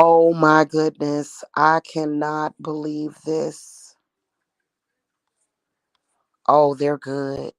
Oh my goodness. I cannot believe this. Oh, they're good.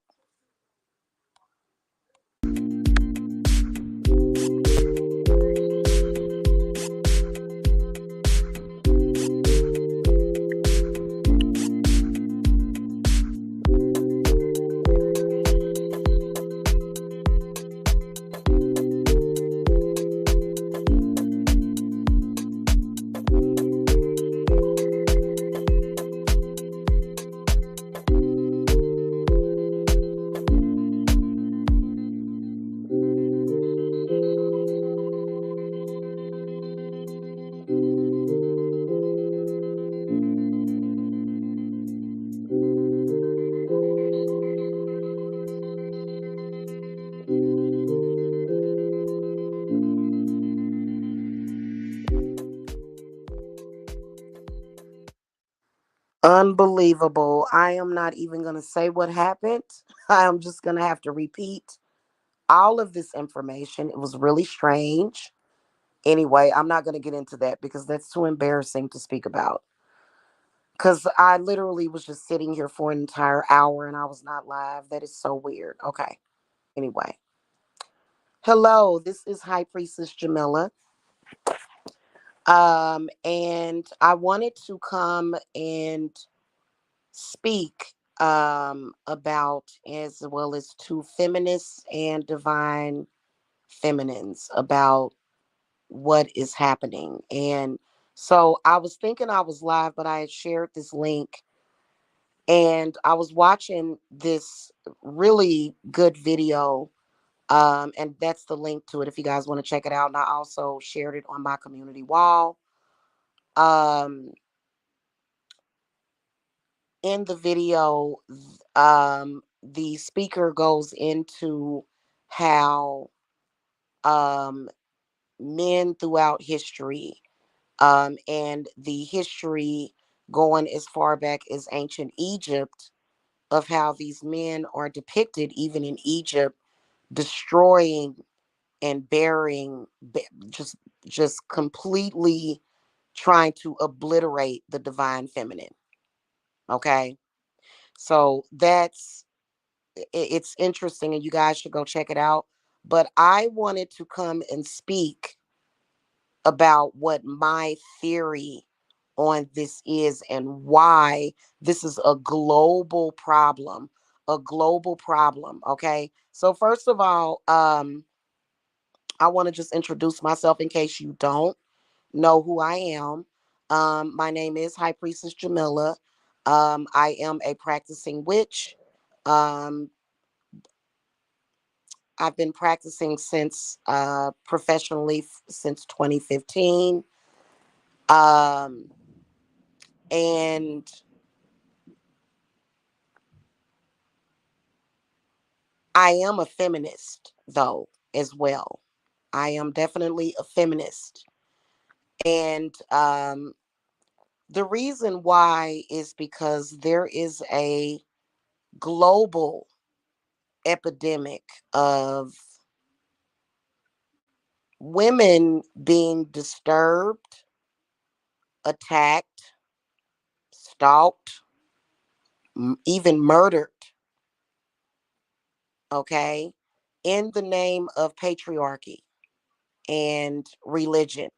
Unbelievable. I am not even going to say what happened. I'm just going to have to repeat all of this information. It was really strange. Anyway, I'm not going to get into that because that's too embarrassing to speak about. Because I literally was just sitting here for an entire hour and I was not live. That is so weird. Okay. Anyway, hello. This is High Priestess Jamila. And I wanted to come and speak about, as well as to feminists and divine feminines, about what is happening. And so I was thinking I was live, but I had shared this link and I was watching this really good video. And that's the link to it if you guys want to check it out. And I also shared it on my community wall. Um, in the video, the speaker goes into how um, men throughout history, and the history going as far back as ancient Egypt, of how these men are depicted, even in Egypt, destroying and burying, just completely trying to obliterate the divine feminine. Okay, so it's interesting, and you guys should go check it out. But I wanted to come and speak about what my theory on this is and why this is a global problem. A global problem. Okay. So first of all, I want to just introduce myself in case you don't know who I am. My name is High Priestess Jamila. I am a practicing witch. Um, I've been practicing since professionally since 2015. Um, and I am a feminist, though, as well. I am definitely a feminist. And the reason why is because there is a global epidemic of women being disturbed, attacked, stalked, even murdered, okay, in the name of patriarchy and religion.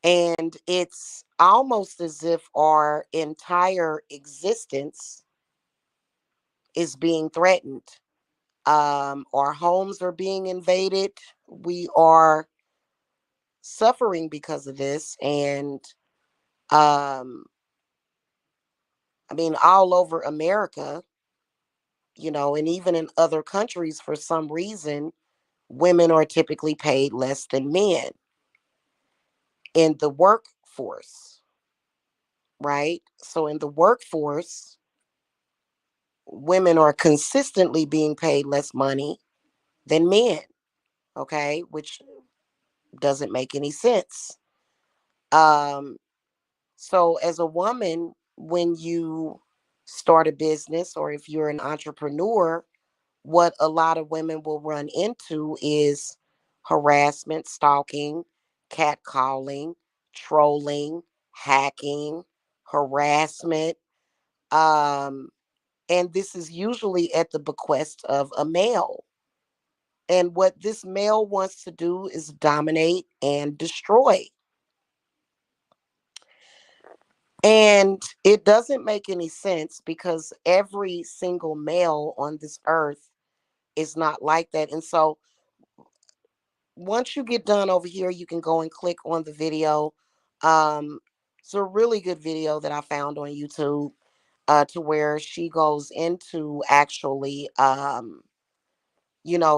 And it's almost as if our entire existence is being threatened. Our homes are being invaded. We are suffering because of this. And um, I mean, all over America, and even in other countries, for some reason, women are typically paid less than men in the workforce, right? So in the workforce, women are consistently being paid less money than men, okay, which doesn't make any sense. Um, so as a woman, when you start a business or if you're an entrepreneur, what a lot of women will run into is harassment, stalking, catcalling, trolling, hacking, harassment. Um, and this is usually at the bequest of a male. And what this male wants to do is dominate and destroy. And it doesn't make any sense because every single male on this earth is not like that. And so once you get done over here, you can go and click on the video. Um, it's a really good video that I found on YouTube, to where she goes into actually,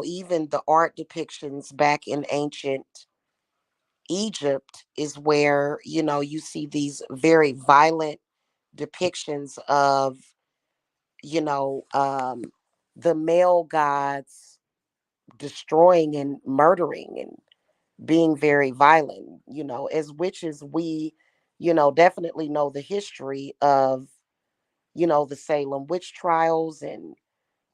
even the art depictions back in ancient Egypt is where, you see these very violent depictions of, you know, um, the male gods destroying and murdering and being very violent. As witches, we, definitely know the history of, the Salem witch trials and,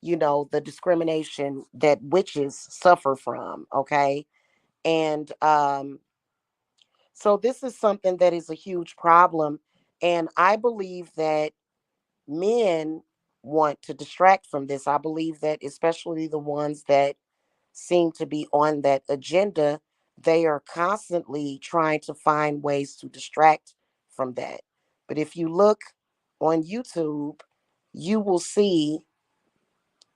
the discrimination that witches suffer from. Okay. And so this is something that is a huge problem. And I believe that men want to distract from this. I believe that, especially the ones that seem to be on that agenda, they are constantly trying to find ways to distract from that. But if you look on YouTube, you will see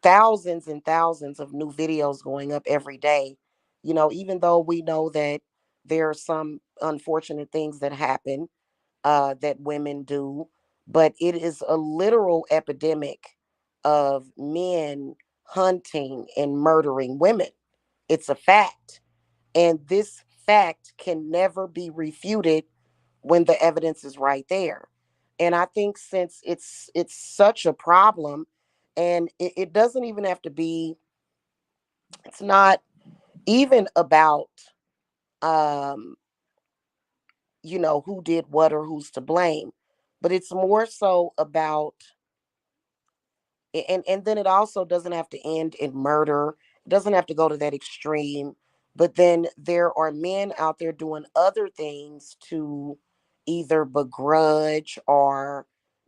thousands and thousands of new videos going up every day. Even though we know that there are some unfortunate things that happen, that women do, but it is a literal epidemic of men hunting and murdering women. It's a fact. And this fact can never be refuted when the evidence is right there. And I think since it's such a problem, and it doesn't even have to be, it's not even about um, who did what or who's to blame, but it's more so about, and then it also doesn't have to end in murder. It doesn't have to go to that extreme. But then there are men out there doing other things to either begrudge or,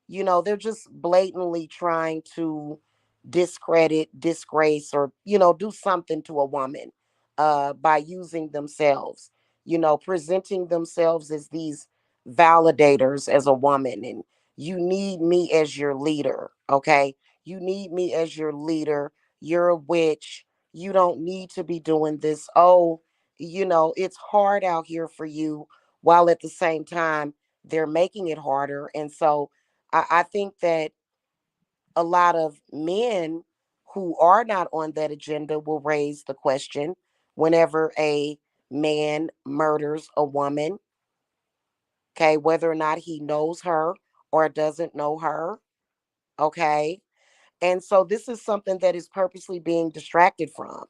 they're just blatantly trying to discredit, disgrace, or, do something to a woman, by using themselves, presenting themselves as these validators as a woman. And you need me as your leader. Okay. You need me as your leader. You're a witch. You don't need to be doing this. Oh, it's hard out here for you, while at the same time, they're making it harder. And so I think that a lot of men who are not on that agenda will raise the question whenever a man murders a woman, okay, whether or not he knows her or doesn't know her, okay. And so this is something that is purposely being distracted from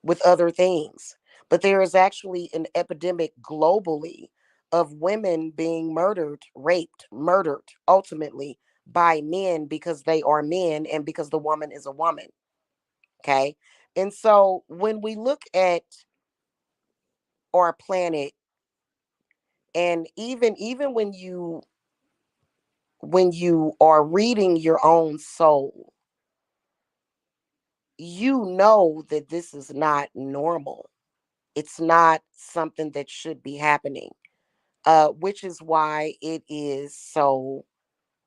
with other things. But there is actually an epidemic globally of women being murdered, raped, murdered ultimately by men because they are men and because the woman is a woman. Okay. And so when we look at our planet, and even when you are reading your own soul, you know that this is not normal. It's not something that should be happening, which is why it is so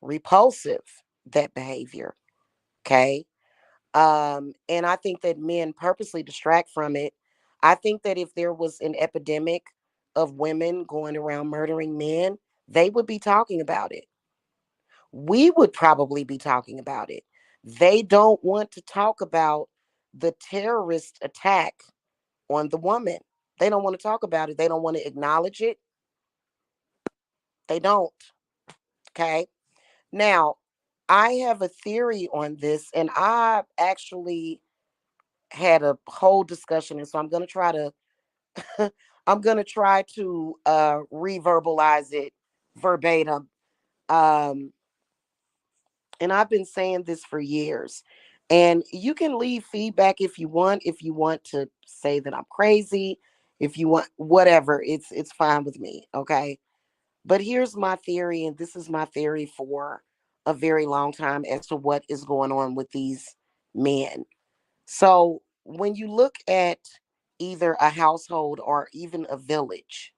repulsive, that behavior. Okay. And I think that men purposely distract from it. I think that if there was an epidemic of women going around murdering men, they would be talking about it. We would probably be talking about it. They don't want to talk about the terrorist attack on the woman. They don't want to talk about it. They don't want to acknowledge it. They don't. Okay. Now, I have a theory on this, and I actually had a whole discussion, and so I'm going to try to I'm going to try to reverbalize it verbatim. Um and I've been saying this for years. And you can leave feedback if you want to say that I'm crazy, If you want whatever, it's fine with me, okay? But here's my theory, and this is my theory for a very long time as to what is going on with these men. So when you look at either a household or even a village,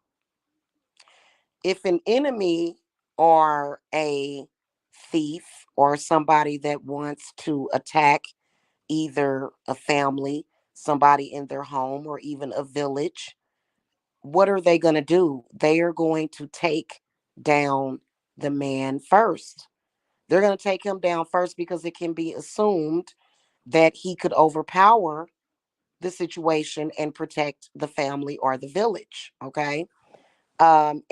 if an enemy or a thief or somebody that wants to attack either a family, somebody in their home, or even a village, what are they going to do? They are going to take down the man first. They're going to take him down first because it can be assumed that he could overpower the situation and protect the family or the village. Okay. And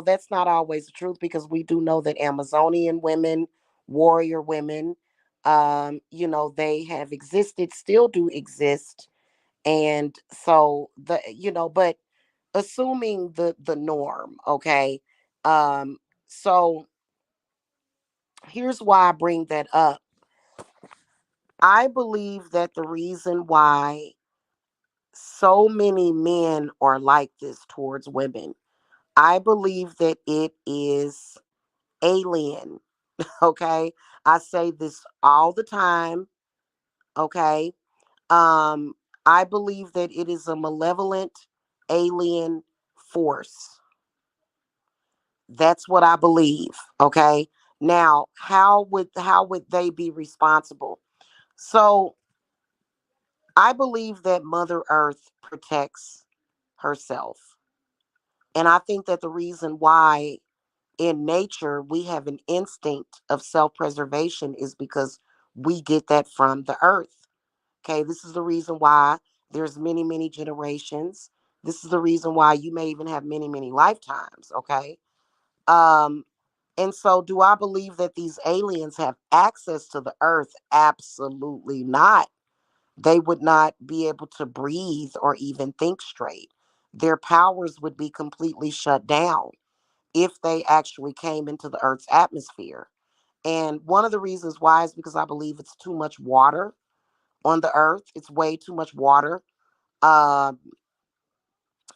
that's not always the truth, because we do know that Amazonian women, warrior women, they have existed, still do exist. And so but assuming the norm, okay. So here's why I bring that up. I believe that the reason why so many men are like this towards women, I believe that it is alien. Okay. I say this all the time. Okay. um I believe that it is a malevolent alien force. That's what I believe. Okay. Now, how would they be responsible? So I believe that Mother Earth protects herself. And I think that the reason why in nature we have an instinct of self-preservation is because we get that from the earth. Okay, this is the reason why there's many, many generations. This is the reason why you may even have many, many lifetimes. Okay. Um, and so do I believe that these aliens have access to the earth? Absolutely not. They would not be able to breathe or even think straight. Their powers would be completely shut down if they actually came into the earth's atmosphere. And one of the reasons why is because I believe it's too much water on the earth. It's way too much water. Um,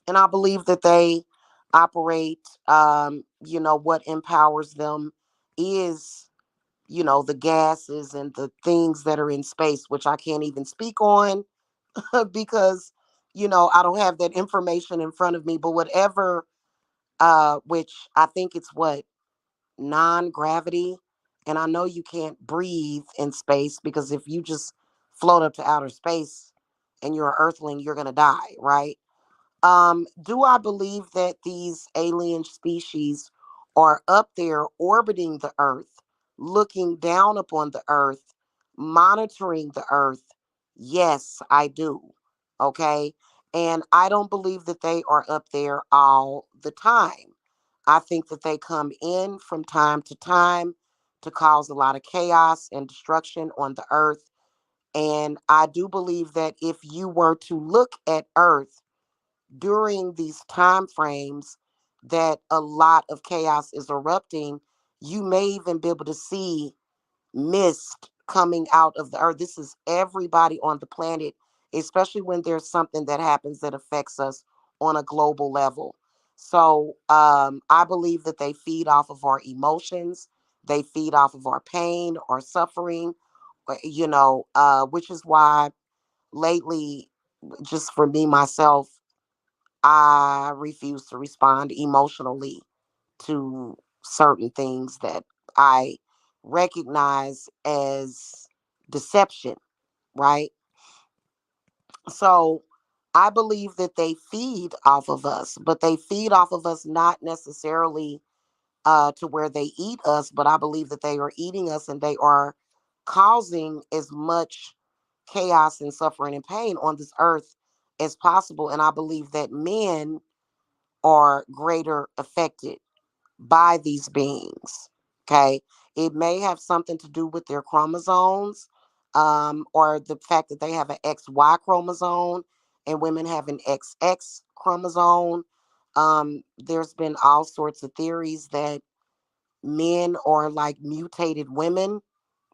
and I believe that they operate, what empowers them is, the gases and the things that are in space, which I can't even speak on because, I don't have that information in front of me. But whatever, which I think it's what, non-gravity. And I know you can't breathe in space, because if you just float up to outer space and you're an earthling, you're going to die, right? Do I believe that these alien species are up there orbiting the earth, looking down upon the earth, monitoring the earth? Yes, I do. Okay. And I don't believe that they are up there all the time. I think that they come in from time to time to cause a lot of chaos and destruction on the earth. And I do believe that if you were to look at earth during these time frames that a lot of chaos is erupting, you may even be able to see mist coming out of the earth. This is everybody on the planet, especially when there's something that happens that affects us on a global level. So I believe that they feed off of our emotions, they feed off of our pain or suffering, which is why lately, just for me myself, I refuse to respond emotionally to certain things that I recognize as deception, right? So I believe that they feed off of us, but they feed off of us not necessarily to where they eat us, but I believe that they are eating us and they are causing as much chaos and suffering and pain on this earth as possible. And I believe that men are greater affected by these beings. Okay. It may have something to do with their chromosomes, or the fact that they have an XY chromosome and women have an XX chromosome. There's been all sorts of theories that men are like mutated women.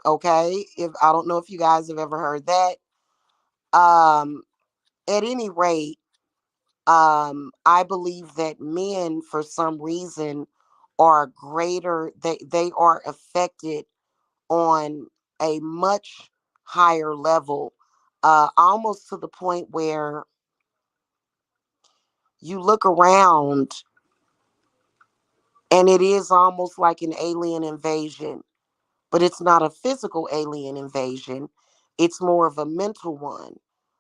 Okay. If I don't know if you guys have ever heard that. Um, at any rate, I believe that men, for some reason, are greater. They are affected on a much higher level, almost to the point where you look around and it is almost like an alien invasion, but it's not a physical alien invasion. It's more of a mental one.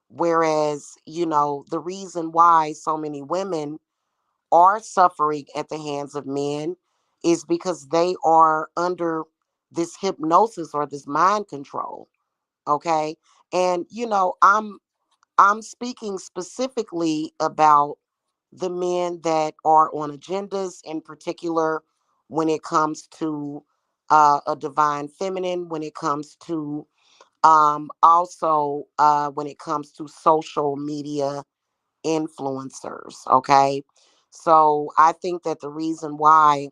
Whereas, the reason why so many women are suffering at the hands of men is because they are under this hypnosis or this mind control. Okay. And, I'm speaking specifically about the men that are on agendas, in particular when it comes to a divine feminine, when it comes to also when it comes to social media influencers. Okay. So I think that the reason why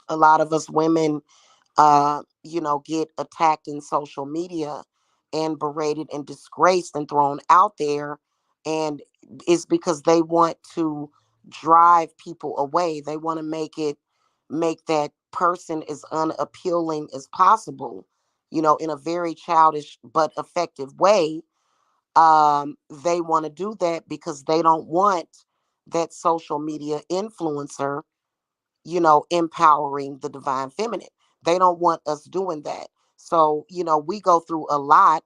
a lot of us women get attacked in social media and berated and disgraced and thrown out there. And it's because they want to drive people away. They want to make that person as unappealing as possible, in a very childish but effective way. They want to do that because they don't want that social media influencer, empowering the divine feminine. They don't want us doing that. So, we go through a lot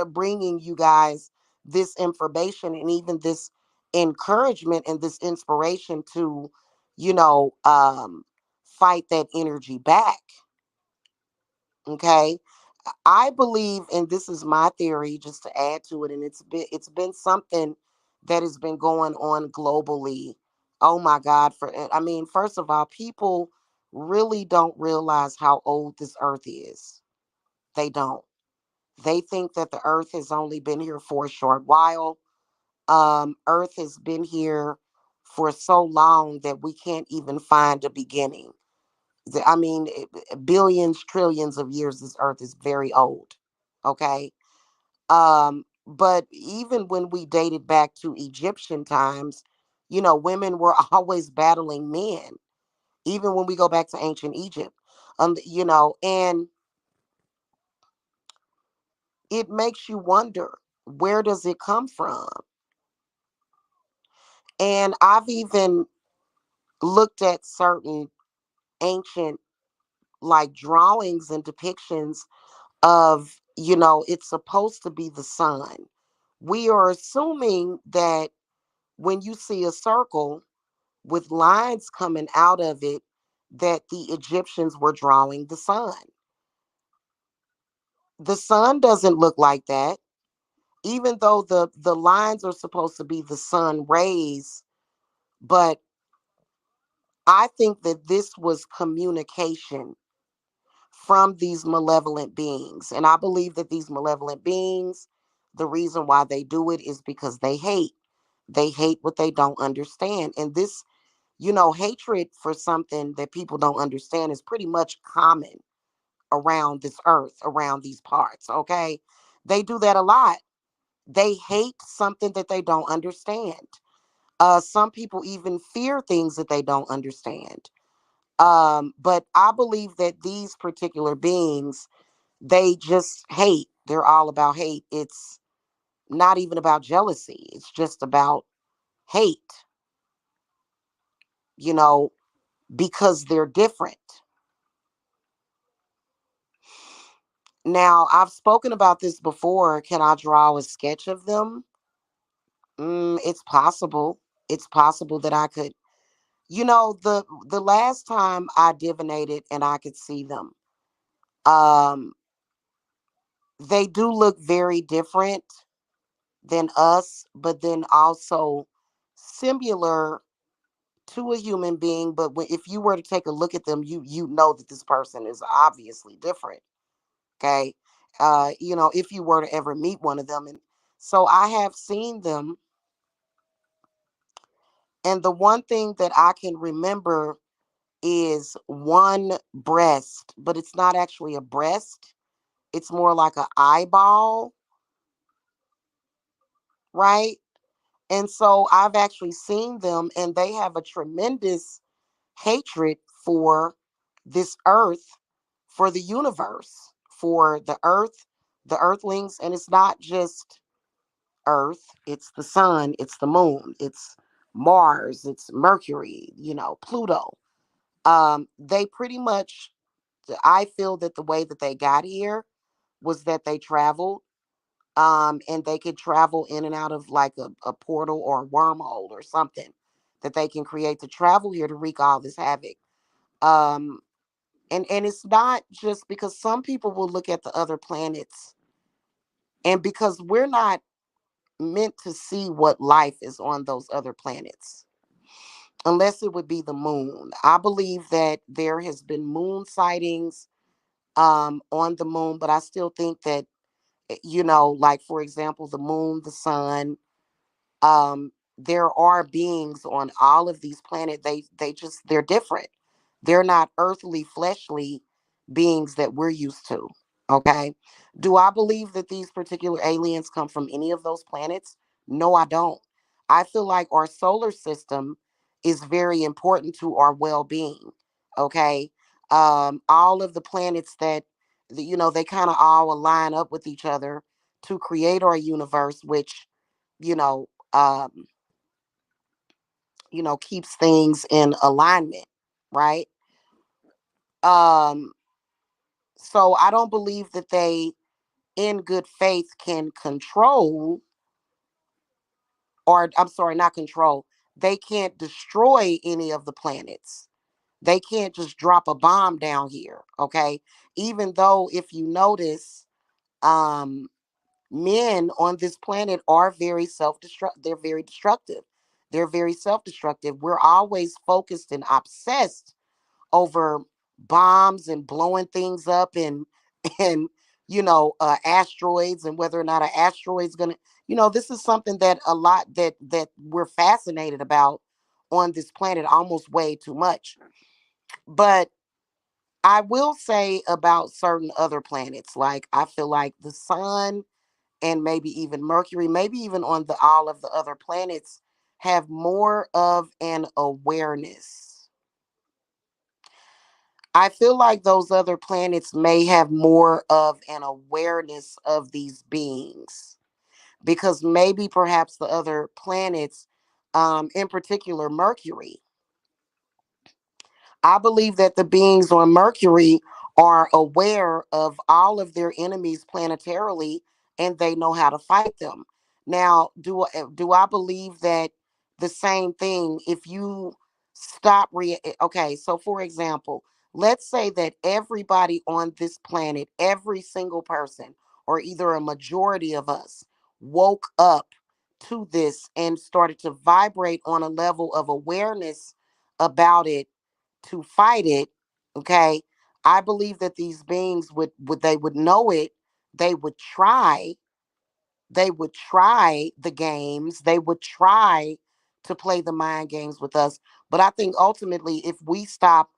bringing you guys this information and even this encouragement and this inspiration to, fight that energy back. Okay. I believe, and this is my theory, just to add to it, and it's been something that has been going on globally. Oh my God! I mean, first of all, people really don't realize how old this earth is. They don't. They think that the earth has only been here for a short while. Earth has been here for so long that we can't even find a beginning. I mean, billions, trillions of years, this earth is very old. Okay. But even when we dated back to Egyptian times, women were always battling men, even when we go back to ancient Egypt. And it makes you wonder, where does it come from? And I've even looked at certain ancient, like, drawings and depictions of, it's supposed to be the sun. We are assuming that when you see a circle with lines coming out of it, that the Egyptians were drawing the sun. The sun doesn't look like that, even though the lines are supposed to be the sun rays. But I think that this was communication from these malevolent beings. And I believe that these malevolent beings, the reason why they do it is because they hate. They hate what they don't understand. And this, hatred for something that people don't understand is pretty much common around this earth, around these parts. Okay. They do that a lot. They hate something that they don't understand. Some people even fear things that they don't understand. But I believe that these particular beings, they just hate. They're all about hate. It's not even about jealousy. It's just about hate, you know, because they're different. Now, I've spoken about this before. Can I draw a sketch of them? It's possible. It's possible that I could. The last time I divinated and I could see them, um, they do look very different than us, but then also similar to a human being. But if you were to take a look at them, you know that this person is obviously different. Okay. If you were to ever meet one of them. And so I have seen them. And the one thing that I can remember is one breast, but it's not actually a breast. It's more like an eyeball, right? And so I've actually seen them, and they have a tremendous hatred for this earth, for the universe, for the earth, the earthlings. And it's not just earth, it's the sun, it's the moon, it's Mars, it's Mercury, Pluto. They pretty much, I feel that the way that they got here was that they traveled, and they could travel in and out of like a portal or a wormhole or something that they can create to travel here to wreak all this havoc. Um, and it's not just because some people will look at the other planets, and because we're not meant to see what life is on those other planets, unless it would be the moon. I believe that there has been moon sightings on the moon, but I still think that, like for example, the moon, the sun, there are beings on all of these planets. They're different. They're not earthly, fleshly beings that we're used to. Okay. Do I believe that these particular aliens come from any of those planets? No, I don't. I feel like our solar system is very important to our well-being. Okay. All of the planets that, they kind of all align up with each other to create our universe, which, you know, um, keeps things in alignment, right? Um, so I don't believe that they, in good faith, can control, or I'm sorry, not control. They can't destroy any of the planets. They can't just drop a bomb down here, okay? Even though, if you notice, um, men on this planet are very self-destruct. They're very destructive. They're very self-destructive. We're always focused and obsessed over bombs and blowing things up, and asteroids, and whether or not an asteroid's gonna, this is something that a lot that we're fascinated about on this planet, almost way too much. But I will say about certain other planets, like I feel like the sun and maybe even Mercury, maybe even on the all of the other planets, have more of an awareness. I feel like those other planets may have more of an awareness of these beings, because maybe perhaps the other planets, in particular Mercury, I believe that the beings on Mercury are aware of all of their enemies planetarily, and they know how to fight them. Now, do I believe that the same thing if you okay, so for example, let's say that everybody on this planet, every single person, or either a majority of us, woke up to this and started to vibrate on a level of awareness about it, to fight it. Okay, I believe that these beings would they would know it. They would try. They would try the games. They would try to play the mind games with us. But I think ultimately, if we stop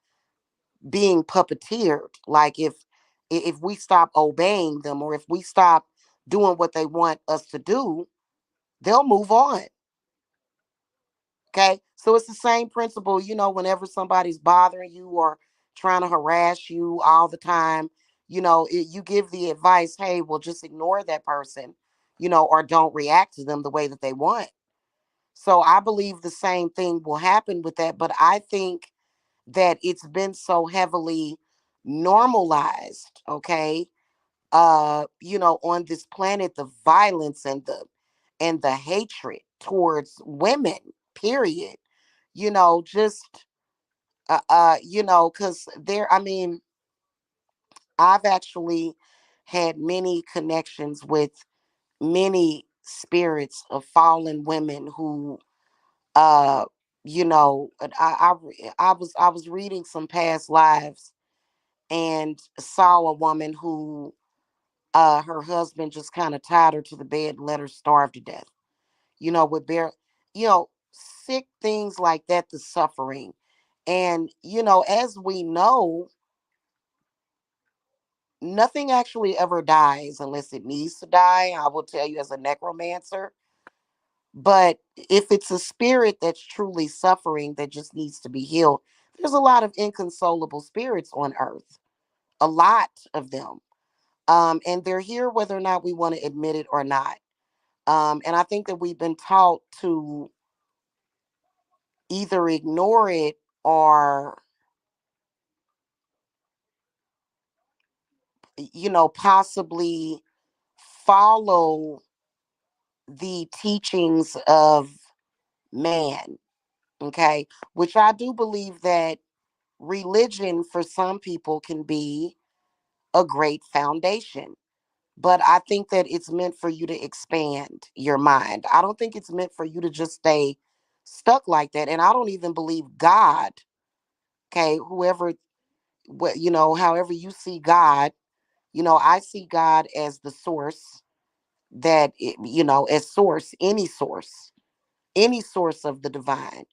being puppeteered, like if we stop obeying them, or if we stop doing what they want us to do, they'll move on. Okay. So it's the same principle, whenever somebody's bothering you or trying to harass you all the time, you give the advice, hey, well, just ignore that person, or don't react to them the way that they want. So I believe the same thing will happen with that. But I think that it's been so heavily normalized, okay, on this planet, the violence and the hatred towards women, period. Just because I mean, I've actually had many connections with many spirits of fallen women who, and I was reading some past lives and saw a woman who, her husband just kind of tied her to the bed and let her starve to death, with sick things like that, the suffering. And, as we know, nothing actually ever dies unless it needs to die. I will tell you, as a necromancer, But if it's a spirit that's truly suffering that just needs to be healed, there's a lot of inconsolable spirits on earth, a lot of them. And they're here whether or not we want to admit it or not. And I think that we've been taught to either ignore it or, possibly follow the teachings of man. Okay. Which I do believe that religion for some people can be a great foundation. But I think that it's meant for you to expand your mind. I don't think it's meant for you to just stay stuck like that. And I don't even believe God, okay, whoever, however you see God, I see God as the source as source, any source of the divine,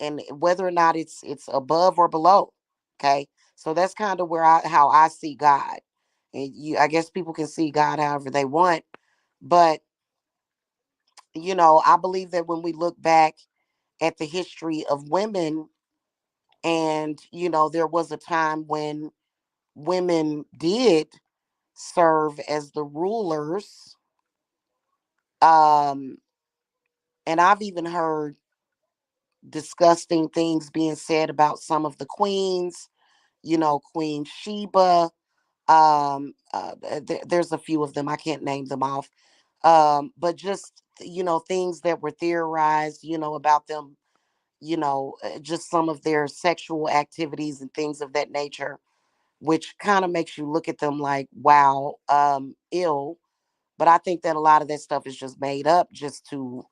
and whether or not it's above or below. Okay. So that's kind of how I see God. And I guess people can see God however they want. But, I believe that when we look back at the history of women, and, there was a time when women did serve as the rulers. Um, and I've even heard disgusting things being said about some of the queens, Queen Sheba. There's a few of them. I can't name them off. But just, things that were theorized, about them, just some of their sexual activities and things of that nature, which kind of makes you look at them like, wow, ill. But I think that a lot of that stuff is just made up just to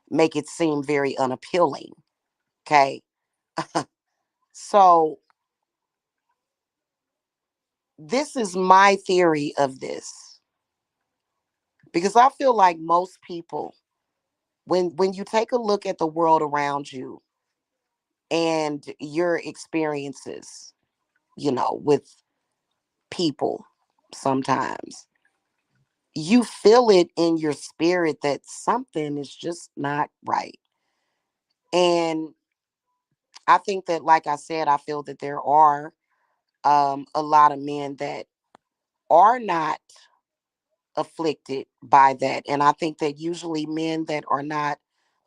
make it seem very unappealing. Okay. So this is my theory of this, because I feel like most people, when you take a look at the world around you and your experiences, with people, sometimes you feel it in your spirit that something is just not right. And I think that, like I said, I feel that there are a lot of men that are not afflicted by that. And I think that usually men that are not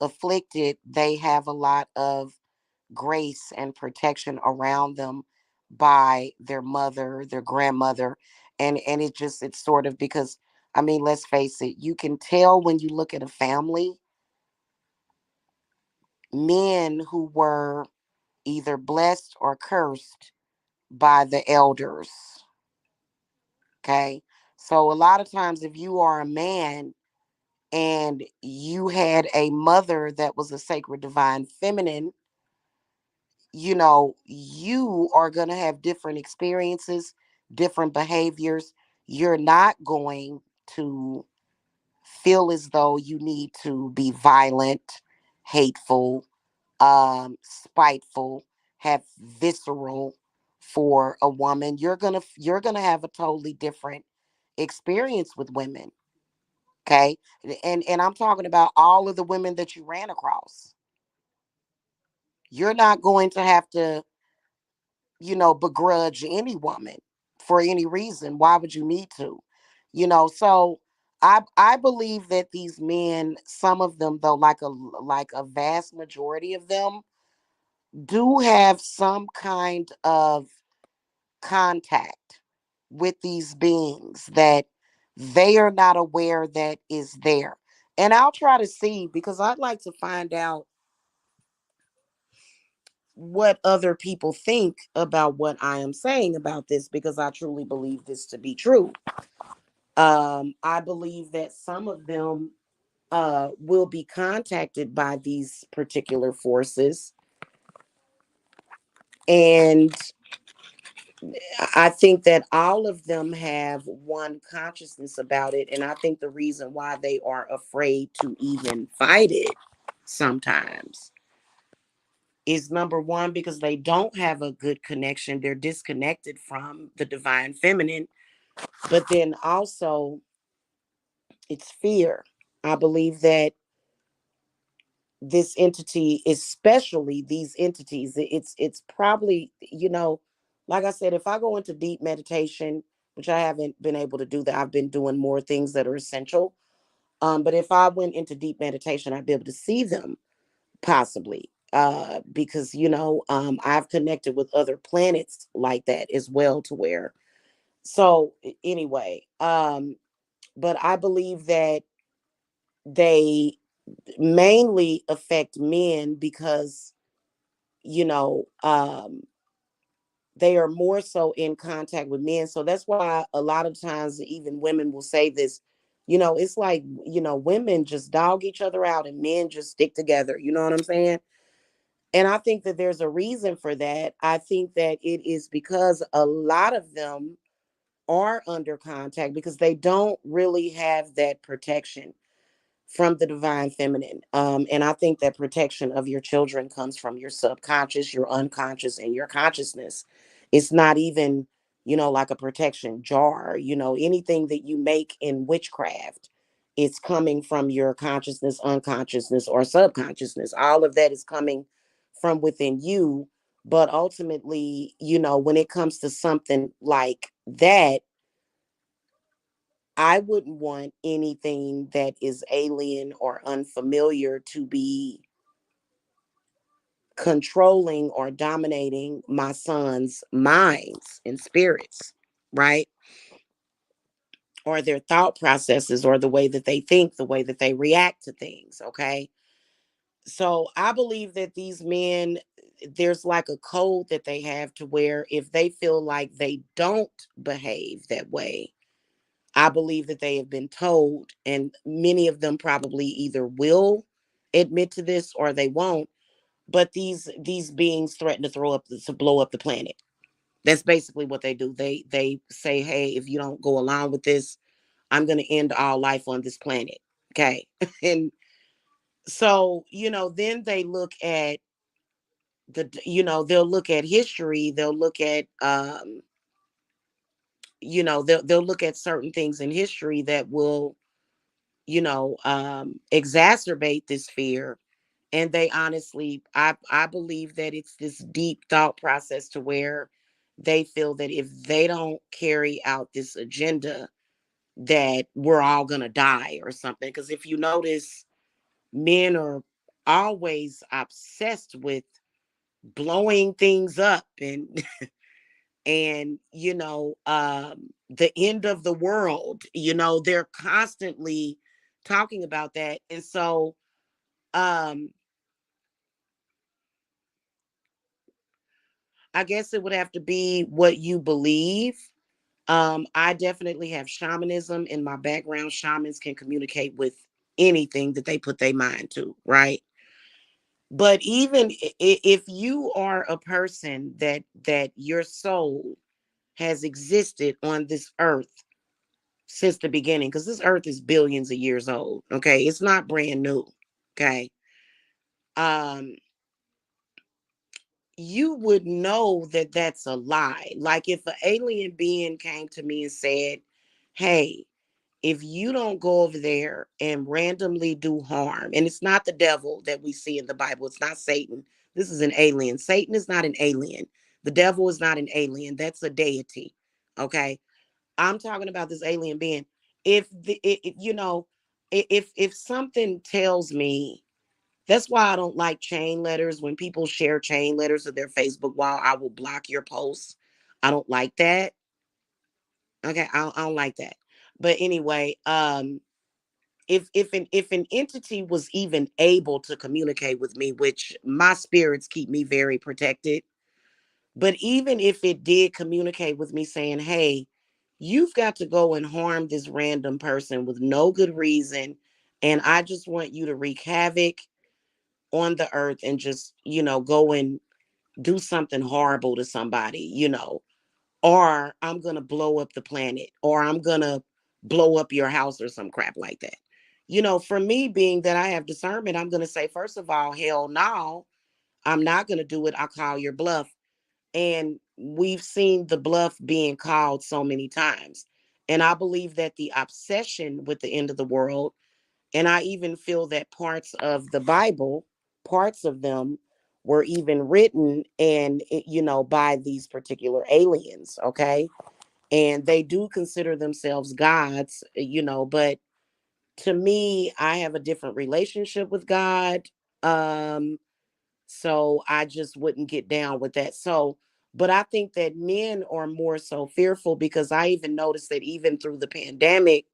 afflicted, they have a lot of grace and protection around them by their mother, their grandmother. And it's sort of because, I mean, let's face it, you can tell when you look at a family, men who were either blessed or cursed by the elders. Okay. So a lot of times, if you are a man and you had a mother that was a sacred divine feminine, you are going to have different experiences, different behaviors. You're not going to feel as though you need to be violent, hateful, spiteful, have visceral for a woman. You're gonna have a totally different experience with women. Okay. And I'm talking about all of the women that you ran across. You're not going to have to, begrudge any woman for any reason. Why would you need to? So I believe that these men, some of them though, like a vast majority of them, do have some kind of contact with these beings that they are not aware that is there. And I'll try to see, because I'd like to find out what other people think about what I am saying about this, because I truly believe this to be true. I believe that some of them will be contacted by these particular forces. And I think that all of them have one consciousness about it. And I think the reason why they are afraid to even fight it sometimes is, number one, because they don't have a good connection. They're disconnected from the divine feminine. But then also, it's fear. I believe that this entity, especially these entities, it's probably, like I said, if I go into deep meditation, which I haven't been able to do that, I've been doing more things that are essential. But if I went into deep meditation, I'd be able to see them possibly. Because I've connected with other planets like that as well, to where, so anyway, but I believe that they mainly affect men because, you know, um, they are more so in contact with men. So that's why a lot of times even women will say this, it's like, women just dog each other out and men just stick together. You know what I'm saying? And I think that there's a reason for that. I think that it is because a lot of them are under contact because they don't really have that protection from the divine feminine. And I think that protection of your children comes from your subconscious, your unconscious, and your consciousness. It's not even, like a protection jar, anything that you make in witchcraft, it's coming from your consciousness, unconsciousness, or subconsciousness. All of that is coming from within you. But ultimately, when it comes to something like that, I wouldn't want anything that is alien or unfamiliar to be controlling or dominating my son's minds and spirits, right? Or their thought processes, or the way that they think, the way that they react to things, okay? So I believe that these men, there's like a code that they have to where if they feel like they don't behave that way, I believe that they have been told, and many of them probably either will admit to this or they won't. But these beings threaten to to blow up the planet. That's basically what they do. They say, "Hey, if you don't go along with this, I'm going to end all life on this planet." Okay, and so then they look at they'll look at history. They'll look at they'll look at certain things in history that will exacerbate this fear. And they honestly, I believe that it's this deep thought process to where they feel that if they don't carry out this agenda, that we're all gonna die or something. Because if you notice, men are always obsessed with blowing things up and and the end of the world. They're constantly talking about that. And so um I guess it would have to be what you believe. I definitely have shamanism in my background. Shamans can communicate with anything that they put their mind to, right? But even if you are a person that your soul has existed on this earth since the beginning, because this earth is billions of years old, okay? It's not brand new, okay? Um, you would know that that's a lie. Like if an alien being came to me and said, "Hey, if you don't go over there and randomly do harm," and it's not the devil that we see in the Bible, it's not Satan. This is an alien. Satan is not an alien. The devil is not an alien. That's a deity. Okay. I'm talking about this alien being. If the it, if something tells me, that's why I don't like chain letters. When people share chain letters of their Facebook wall, I will block your posts. I don't like that. Okay, I don't like that. But anyway, if an entity was even able to communicate with me, which my spirits keep me very protected, but even if it did communicate with me saying, "Hey, you've got to go and harm this random person with no good reason, and I just want you to wreak havoc on the earth and just, go and do something horrible to somebody, or I'm going to blow up the planet, or I'm going to blow up your house or some crap like that." For me, being that I have discernment, I'm going to say, first of all, hell no, I'm not going to do it. I'll call your bluff. And we've seen the bluff being called so many times. And I believe that the obsession with the end of the world And I even feel that parts of the Bible, parts of them were even written and, by these particular aliens. Okay. And they do consider themselves gods, but to me, I have a different relationship with God. Um, so I just wouldn't get down with that. So, but I think that men are more so fearful because I even noticed that even through the pandemic,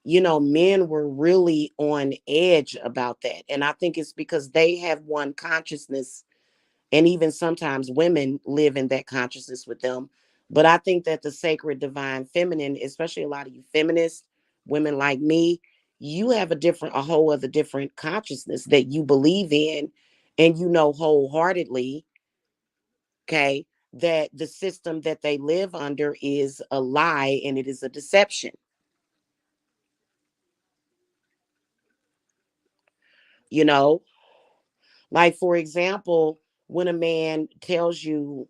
men were really on edge about that. And I think it's because they have one consciousness, and even sometimes women live in that consciousness with them. But I think that the sacred divine feminine, especially a lot of you feminists, women like me, you have a whole other different consciousness that you believe in, and wholeheartedly, okay, that the system that they live under is a lie and it is a deception. You know, like, for example, when a man tells you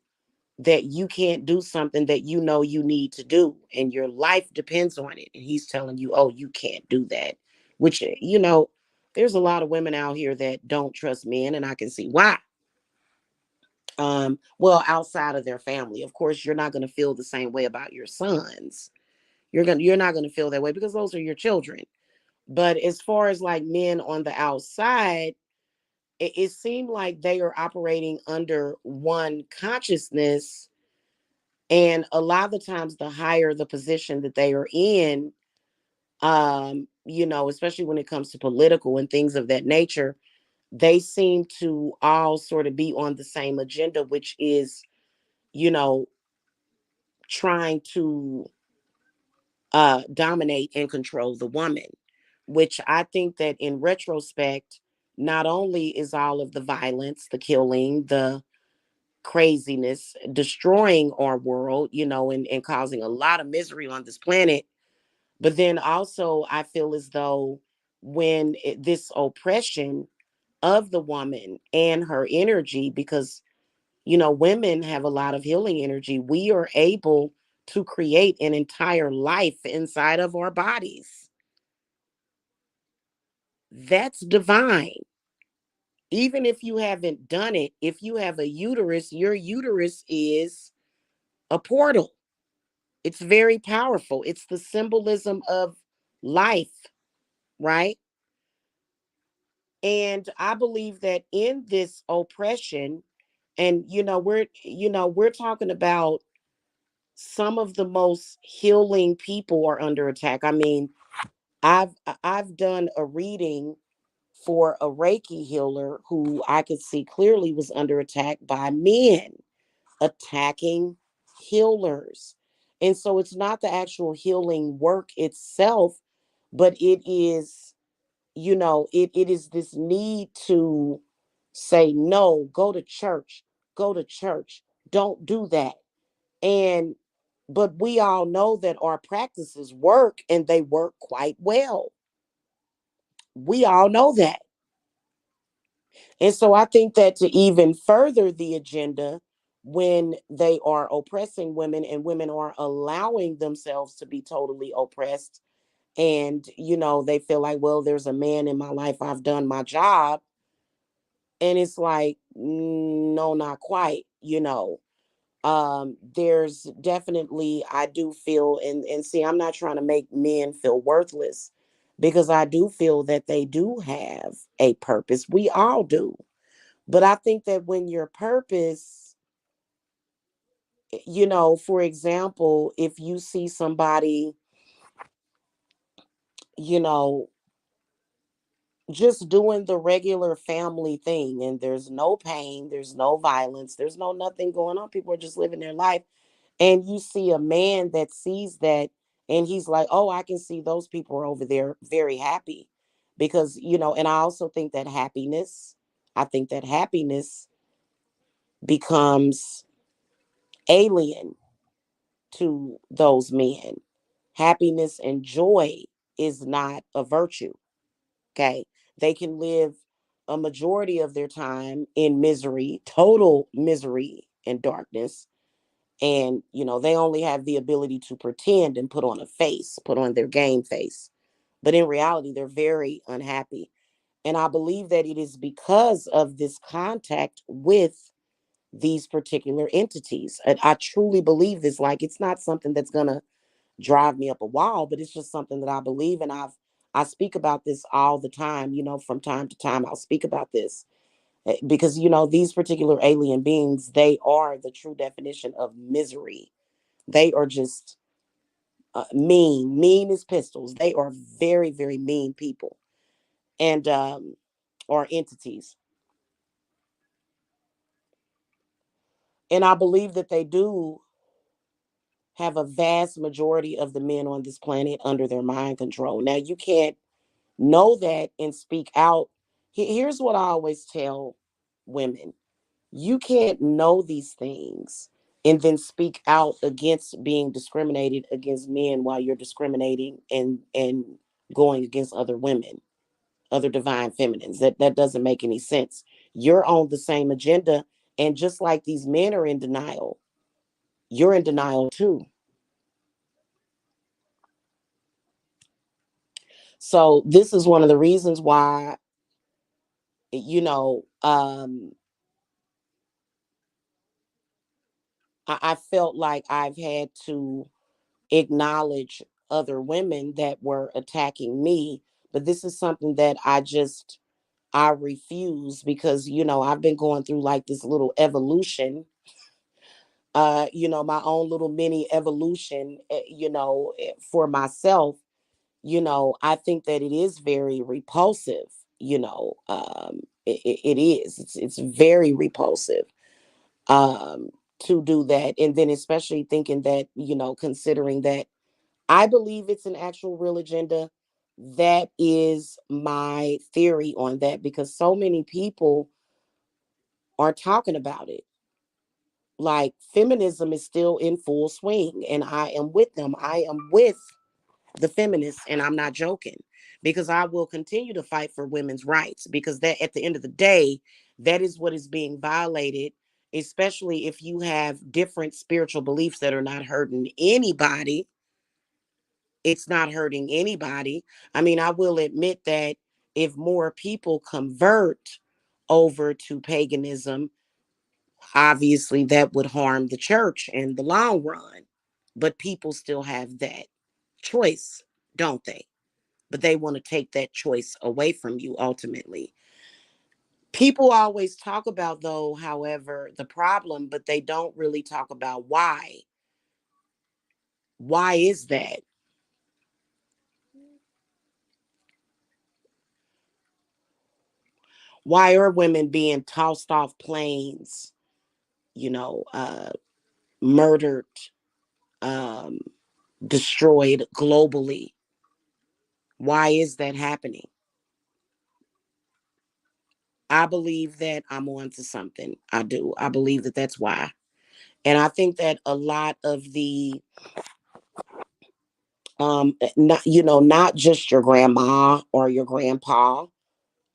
that you can't do something that you need to do and your life depends on it, and he's telling you, oh, you can't do that, which, there's a lot of women out here that don't trust men, and I can see why. Well, outside of their family, of course, you're not going to feel the same way about your sons. You're not going to feel that way because those are your children. But as far as like men on the outside, it seemed like they are operating under one consciousness. And a lot of the times, the higher the position that they are in, especially when it comes to political and things of that nature, they seem to all sort of be on the same agenda, which is, you know, trying to dominate and control the woman, which I think that in retrospect, not only is all of the violence, the killing, the craziness destroying our world, and causing a lot of misery on this planet, but then also I feel as though this oppression of the woman and her energy, because women have a lot of healing energy, we are able to create an entire life inside of our bodies. That's divine. Even if you haven't done it, if you have a uterus, your uterus is a portal. It's very powerful. It's the symbolism of life, right? And I believe that in this oppression, and we're talking about some of the most healing people are under attack. I mean, I've done a reading for a Reiki healer who I could see clearly was under attack by men attacking healers. And so it's not the actual healing work itself, but it is this need to say, no, go to church, don't do that. And, but we all know that our practices work and they work quite well. We all know that. And so I think that to even further the agenda, when they are oppressing women and women are allowing themselves to be totally oppressed, and they feel like, well, there's a man in my life, I've done my job. And it's like, no, not quite. There's definitely, I do feel, and see, I'm not trying to make men feel worthless, because I do feel that they do have a purpose. We all do. But I think that when your purpose, for example, if you see somebody, you know just doing the regular family thing, and there's no pain, there's no violence, there's no nothing going on, people are just living their life, and you see a man that sees that, and he's like, oh, I can see those people are over there very happy, because and I also think that happiness becomes alien to those men. Happiness and joy is not a virtue. Okay. They can live a majority of their time in misery, total misery and darkness. And, they only have the ability to pretend and put on a face, put on their game face. but in reality, they're very unhappy. And I believe that it is because of this contact with these particular entities. And I truly believe this. Like, it's not something that's going to drive me up a wall, but it's just something that I believe. And I speak about this all the time, from time to time, I'll speak about this because, these particular alien beings, they are the true definition of misery. They are just mean as pistols. They are very, very mean people and, or entities. And I believe that they do have a vast majority of the men on this planet under their mind control. Now, you can't know that and speak out. Here's what I always tell women: you can't know these things and then speak out against being discriminated against men while you're discriminating and going against other women, other divine feminines. That doesn't make any sense. You're on the same agenda, and just like these men are in denial, you're in denial too. So this is one of the reasons why, you know, um, I felt like I've had to acknowledge other women that were attacking me. But this is something that I refuse because, I've been going through like this little evolution, my own little mini evolution, for myself. I think that it is very repulsive, it is. It's very repulsive um, to do that. And then, especially thinking that, considering that I believe it's an actual real agenda. That is my theory on that because so many people are talking about it. Like, feminism is still in full swing, and I am with them. I am with the feminists, and I'm not joking because I will continue to fight for women's rights because that, at the end of the day, that is what is being violated, especially if you have different spiritual beliefs that are not hurting anybody. It's not hurting anybody. I mean, I will admit that if more people convert over to paganism, obviously that would harm the church in the long run. But people still have that choice, don't they? But they want to take that choice away from you ultimately. People always talk about, though, however, the problem, but they don't really talk about why. Why is that? Why are women being tossed off planes, murdered, um, destroyed globally? Why is that happening? I believe that I'm on to something. I do. I believe that that's why. And I think that a lot of the not not just your grandma or your grandpa,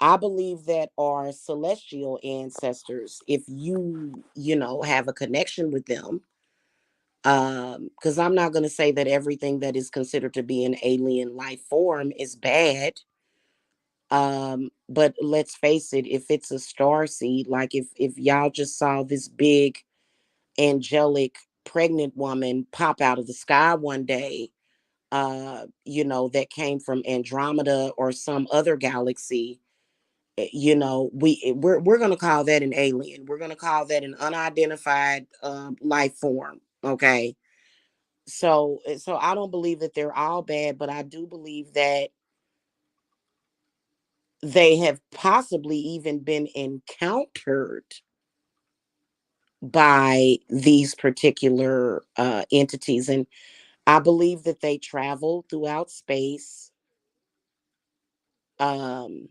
I believe that our celestial ancestors, if you have a connection with them, because I'm not going to say that everything that is considered to be an alien life form is bad. But let's face it, if it's a star seed, like if y'all just saw this big angelic pregnant woman pop out of the sky one day, that came from Andromeda or some other galaxy, we're going to call that an alien. We're going to call that an unidentified life form. Okay. So I don't believe that they're all bad, but I do believe that they have possibly even been encountered by these particular entities. And I believe that they travel throughout space. Um,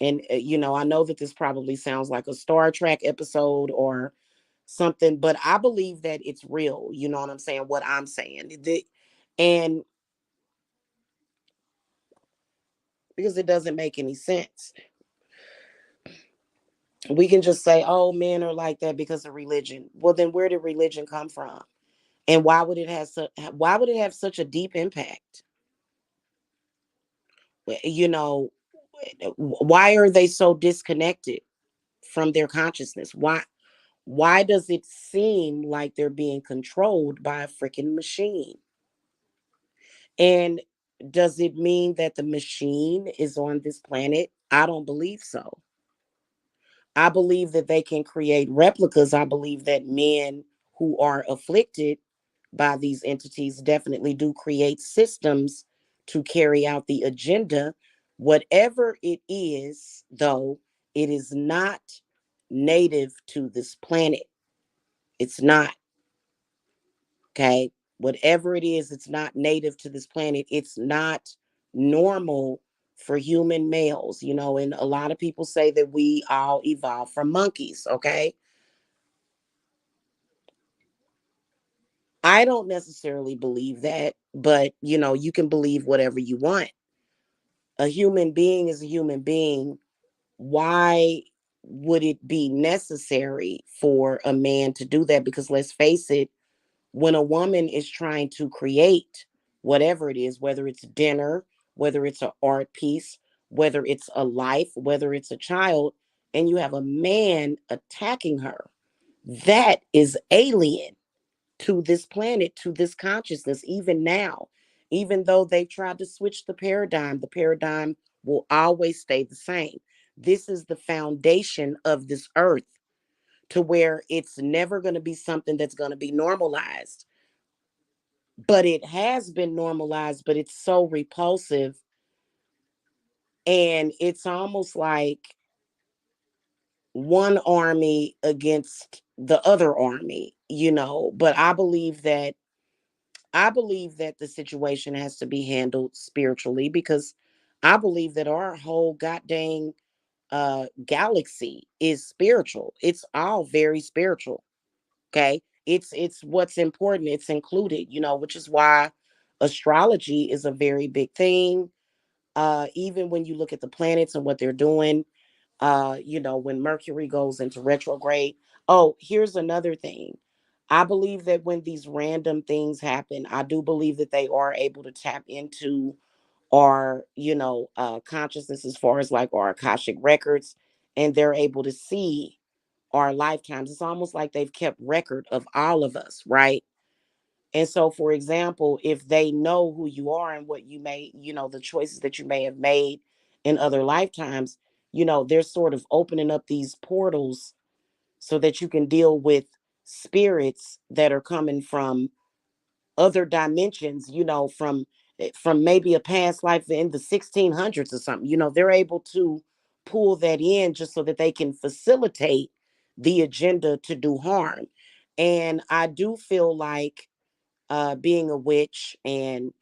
and I know that this probably sounds like a Star Trek episode or something, but I believe that it's real. You know what I'm saying? What I'm saying, and because it doesn't make any sense. We can just say, "Oh, men are like that because of religion." Well, then where did religion come from, and why would it have such a deep impact? You know, why are they so disconnected from their consciousness? Why does it seem like they're being controlled by a freaking machine? And does it mean that the machine is on this planet? I don't believe so. I believe that they can create replicas. I believe that men who are afflicted by these entities definitely do create systems to carry out the agenda. Whatever it is, though, it is not native to this planet. It's not. Okay. Whatever it is, it's not native to this planet. It's not normal for human males, and a lot of people say that we all evolved from monkeys. Okay. I don't necessarily believe that, but you can believe whatever you want. A human being is a human being. Why would it be necessary for a man to do that? Because let's face it, when a woman is trying to create whatever it is, whether it's dinner, whether it's an art piece, whether it's a life, whether it's a child, and you have a man attacking her, that is alien to this planet, to this consciousness, even now. Even though they've tried to switch the paradigm will always stay the same. This is the foundation of this earth, to where it's never going to be something that's going to be normalized. But it has been normalized, but it's so repulsive. And it's almost like one army against the other army, But I believe that the situation has to be handled spiritually, because I believe that our whole goddamn galaxy is spiritual. It's all very spiritual. Okay. It's what's important. It's included, which is why astrology is a very big thing. Even when you look at the planets and what they're doing, when Mercury goes into retrograde. Oh, here's another thing. I believe that when these random things happen, I do believe that they are able to tap into our, consciousness, as far as like our Akashic records, and they're able to see our lifetimes. It's almost like they've kept record of all of us, right? And so, for example, if they know who you are and what you may, the choices that you may have made in other lifetimes, they're sort of opening up these portals so that you can deal with spirits that are coming from other dimensions, from maybe a past life in the 1600s or something. They're able to pull that in just so that they can facilitate the agenda to do harm. And I do feel like being a witch, and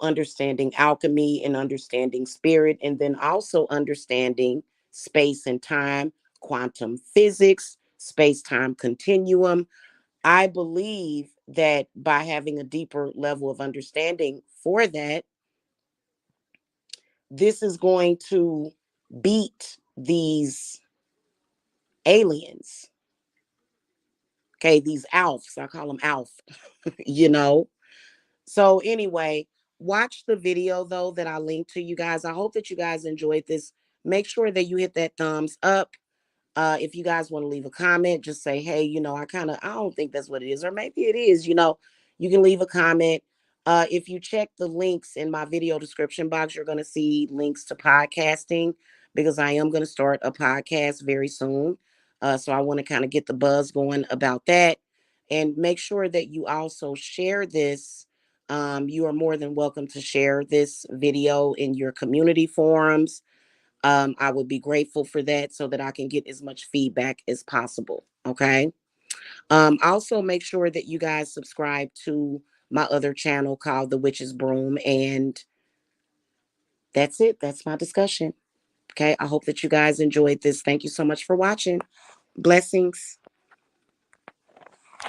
understanding alchemy and understanding spirit, and then also understanding space and time, quantum physics, space time continuum. I believe that by having a deeper level of understanding for that, this is going to beat these aliens. Okay, these alfs, I call them alf, you know. So anyway, watch the video though that I linked to you guys. I hope that you guys enjoyed this. Make sure that you hit that thumbs up. If you guys want to leave a comment, just say, hey, I don't think that's what it is, or maybe it is, you can leave a comment. If you check the links in my video description box, you're going to see links to podcasting, because I am going to start a podcast very soon. So I want to kind of get the buzz going about that, and make sure that you also share this. You are more than welcome to share this video in your community forums. I would be grateful for that so that I can get as much feedback as possible. Okay. Also, make sure that you guys subscribe to my other channel called The Witch's Broom. And that's it. That's my discussion. Okay. I hope that you guys enjoyed this. Thank you so much for watching. Blessings.